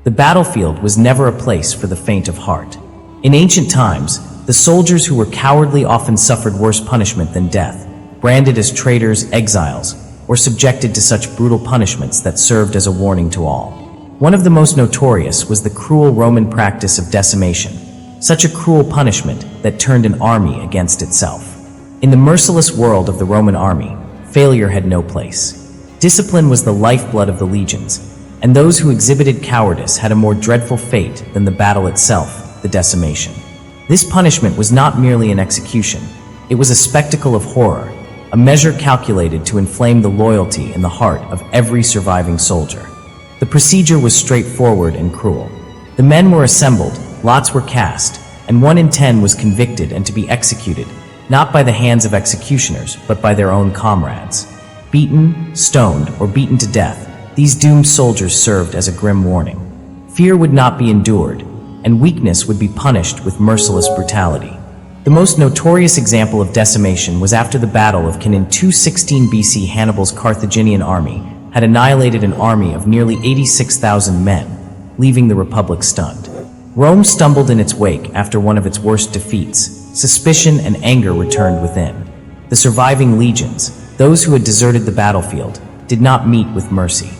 The battlefield was never a place for the faint of heart. In ancient times, the soldiers who were cowardly often suffered worse punishment than death, branded as traitors, exiles, or subjected to such brutal punishments that served as a warning to all. One of the most notorious was the cruel Roman practice of decimation, such a cruel punishment that turned an army against itself. In the merciless world of the Roman army, failure had no place. Discipline was the lifeblood of the legions, and those who exhibited cowardice had a more dreadful fate than the battle itself, the decimation. This punishment was not merely an execution, it was a spectacle of horror, a measure calculated to inflame the loyalty in the heart of every surviving soldier. The procedure was straightforward and cruel. The men were assembled, lots were cast, and 1 in 10 was convicted and to be executed, not by the hands of executioners, but by their own comrades. Beaten, stoned, or beaten to death, these doomed soldiers served as a grim warning. Fear would not be endured, and weakness would be punished with merciless brutality. The most notorious example of decimation was after the Battle of Cannae in 216 BC. Hannibal's Carthaginian army had annihilated an army of nearly 86,000 men, leaving the Republic stunned. Rome stumbled in its wake after one of its worst defeats. Suspicion and anger returned within. The surviving legions, those who had deserted the battlefield, did not meet with mercy.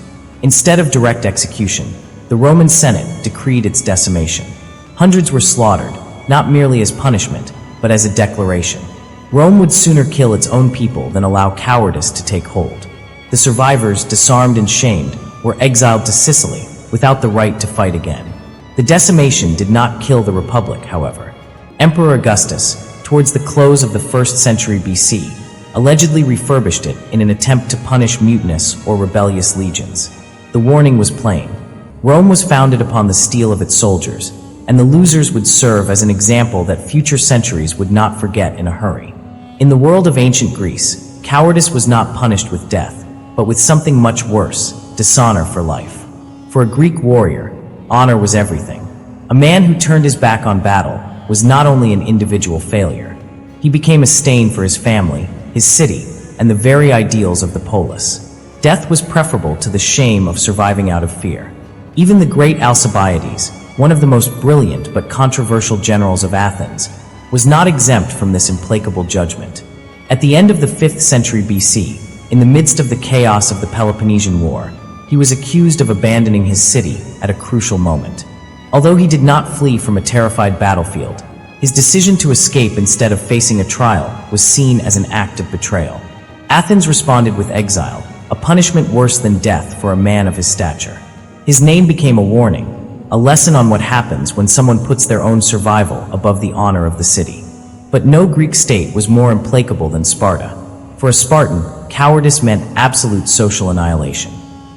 Instead of direct execution, the Roman Senate decreed its decimation. Hundreds were slaughtered, not merely as punishment, but as a declaration. Rome would sooner kill its own people than allow cowardice to take hold. The survivors, disarmed and shamed, were exiled to Sicily without the right to fight again. The decimation did not kill the Republic, however. Emperor Augustus, towards the close of the 1st century BC, allegedly refurbished it in an attempt to punish mutinous or rebellious legions. The warning was plain. Rome was founded upon the steel of its soldiers, and the losers would serve as an example that future centuries would not forget in a hurry. In the world of ancient Greece, cowardice was not punished with death, but with something much worse, dishonor for life. For a Greek warrior, honor was everything. A man who turned his back on battle was not only an individual failure. He became a stain for his family, his city, and the very ideals of the polis. Death was preferable to the shame of surviving out of fear. Even the great Alcibiades, one of the most brilliant but controversial generals of Athens, was not exempt from this implacable judgment. At the end of the 5th century BC, in the midst of the chaos of the Peloponnesian War, he was accused of abandoning his city at a crucial moment. Although he did not flee from a terrified battlefield, his decision to escape instead of facing a trial was seen as an act of betrayal. Athens responded with exile, a punishment worse than death for a man of his stature. His name became a warning, a lesson on what happens when someone puts their own survival above the honor of the city. But no Greek state was more implacable than Sparta. For a Spartan, cowardice meant absolute social annihilation.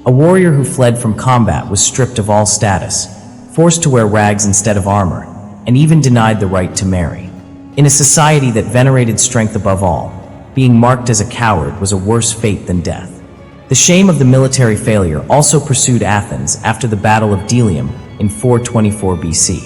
A warrior who fled from combat was stripped of all status, forced to wear rags instead of armor, and even denied the right to marry. In a society that venerated strength above all, being marked as a coward was a worse fate than death. The shame of the military failure also pursued Athens after the Battle of Delium in 424 BC.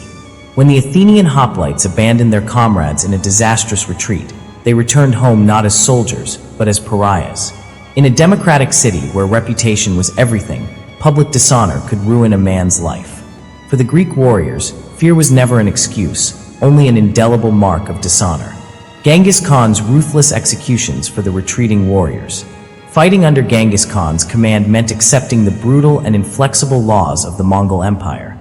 When the Athenian hoplites abandoned their comrades in a disastrous retreat, they returned home not as soldiers, but as pariahs. In a democratic city where reputation was everything, public dishonor could ruin a man's life. For the Greek warriors, fear was never an excuse, only an indelible mark of dishonor. Genghis Khan's ruthless executions for the retreating warriors. Fighting under Genghis Khan's command meant accepting the brutal and inflexible laws of the Mongol Empire,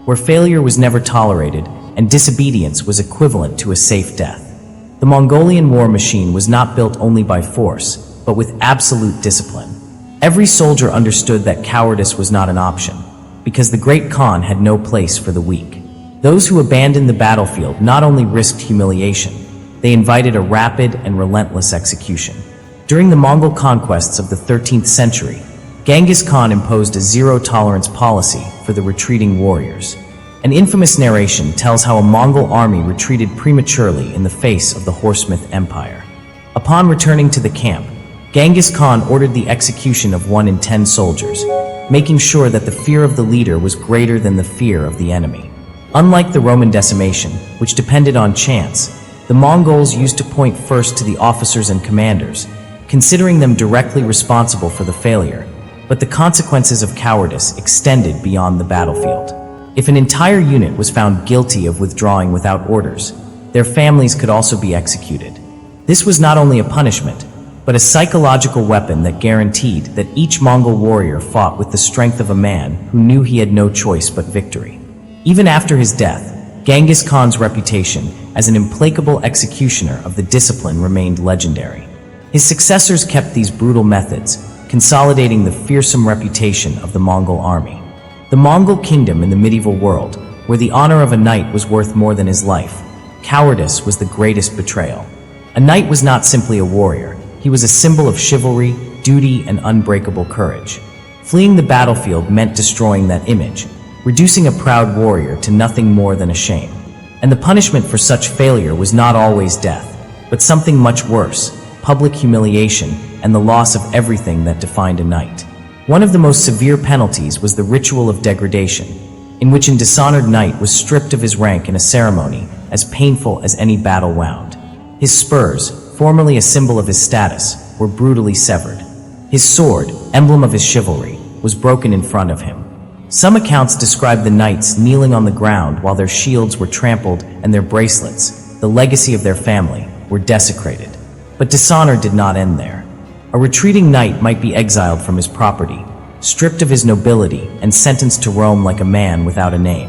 where failure was never tolerated and disobedience was equivalent to a safe death. The Mongolian war machine was not built only by force, but with absolute discipline. Every soldier understood that cowardice was not an option, because the great Khan had no place for the weak. Those who abandoned the battlefield not only risked humiliation, they invited a rapid and relentless execution. During the Mongol conquests of the 13th century, Genghis Khan imposed a zero-tolerance policy for the retreating warriors. An infamous narration tells how a Mongol army retreated prematurely in the face of the Horsemith Empire. Upon returning to the camp, Genghis Khan ordered the execution of 1 in 10 soldiers, making sure that the fear of the leader was greater than the fear of the enemy. Unlike the Roman decimation, which depended on chance, the Mongols used to point first to the officers and commanders, considering them directly responsible for the failure, but the consequences of cowardice extended beyond the battlefield. If an entire unit was found guilty of withdrawing without orders, their families could also be executed. This was not only a punishment, but a psychological weapon that guaranteed that each Mongol warrior fought with the strength of a man who knew he had no choice but victory. Even after his death, Genghis Khan's reputation as an implacable executioner of the discipline remained legendary. His successors kept these brutal methods, consolidating the fearsome reputation of the Mongol army. The Mongol kingdom in the medieval world, where the honor of a knight was worth more than his life, cowardice was the greatest betrayal. A knight was not simply a warrior. He was a symbol of chivalry, duty, and unbreakable courage. Fleeing the battlefield meant destroying that image, reducing a proud warrior to nothing more than a shame. And the punishment for such failure was not always death, but something much worse, public humiliation and the loss of everything that defined a knight. One of the most severe penalties was the ritual of degradation, in which a dishonored knight was stripped of his rank in a ceremony as painful as any battle wound. His spurs, formerly a symbol of his status, were brutally severed. His sword, emblem of his chivalry, was broken in front of him. Some accounts describe the knights kneeling on the ground while their shields were trampled and their bracelets, the legacy of their family, were desecrated. But dishonor did not end there. A retreating knight might be exiled from his property, stripped of his nobility, and sentenced to roam like a man without a name.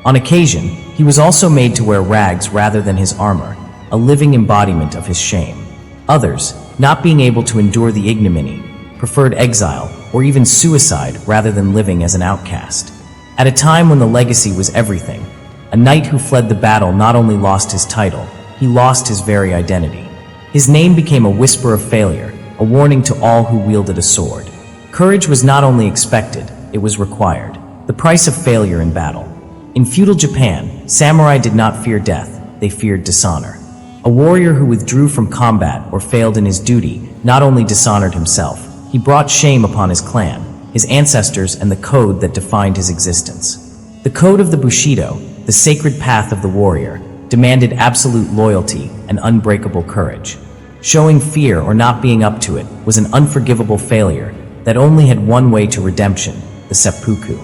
On occasion, he was also made to wear rags rather than his armor, a living embodiment of his shame. Others, not being able to endure the ignominy, preferred exile or even suicide rather than living as an outcast. At a time when the legacy was everything, a knight who fled the battle not only lost his title, he lost his very identity. His name became a whisper of failure, a warning to all who wielded a sword. Courage was not only expected, it was required. The price of failure in battle. In feudal Japan, samurai did not fear death, they feared dishonor. A warrior who withdrew from combat or failed in his duty not only dishonored himself, he brought shame upon his clan, his ancestors, and the code that defined his existence. The code of the Bushido, the sacred path of the warrior, demanded absolute loyalty and unbreakable courage. Showing fear or not being up to it was an unforgivable failure that only had one way to redemption, the seppuku.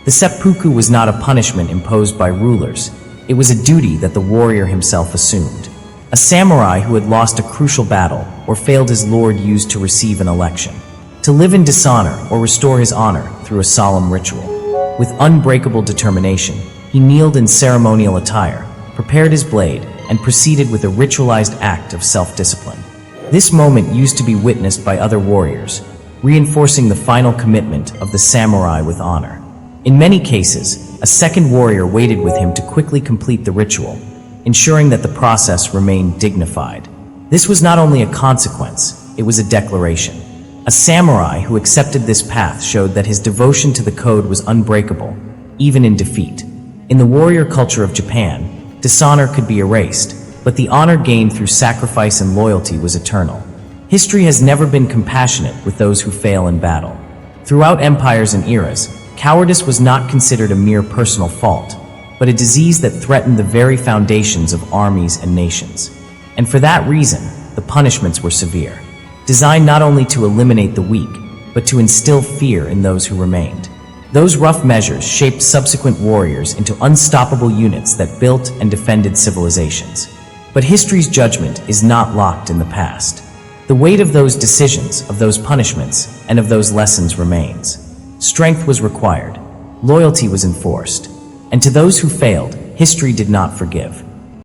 The seppuku was not a punishment imposed by rulers, it was a duty that the warrior himself assumed. A samurai who had lost a crucial battle or failed his lord used to receive an election, to live in dishonor or restore his honor through a solemn ritual. With unbreakable determination, he kneeled in ceremonial attire, prepared his blade, and proceeded with a ritualized act of self-discipline. This moment used to be witnessed by other warriors, reinforcing the final commitment of the samurai with honor. In many cases, a second warrior waited with him to quickly complete the ritual, ensuring that the process remained dignified. This was not only a consequence, it was a declaration. A samurai who accepted this path showed that his devotion to the code was unbreakable, even in defeat. In the warrior culture of Japan, dishonor could be erased, but the honor gained through sacrifice and loyalty was eternal. History has never been compassionate with those who fail in battle. Throughout empires and eras, cowardice was not considered a mere personal fault, but a disease that threatened the very foundations of armies and nations. And for that reason, the punishments were severe, designed not only to eliminate the weak, but to instill fear in those who remained. Those rough measures shaped subsequent warriors into unstoppable units that built and defended civilizations. But history's judgment is not locked in the past. The weight of those decisions, of those punishments, and of those lessons remains. Strength was required, loyalty was enforced, and to those who failed, history did not forgive.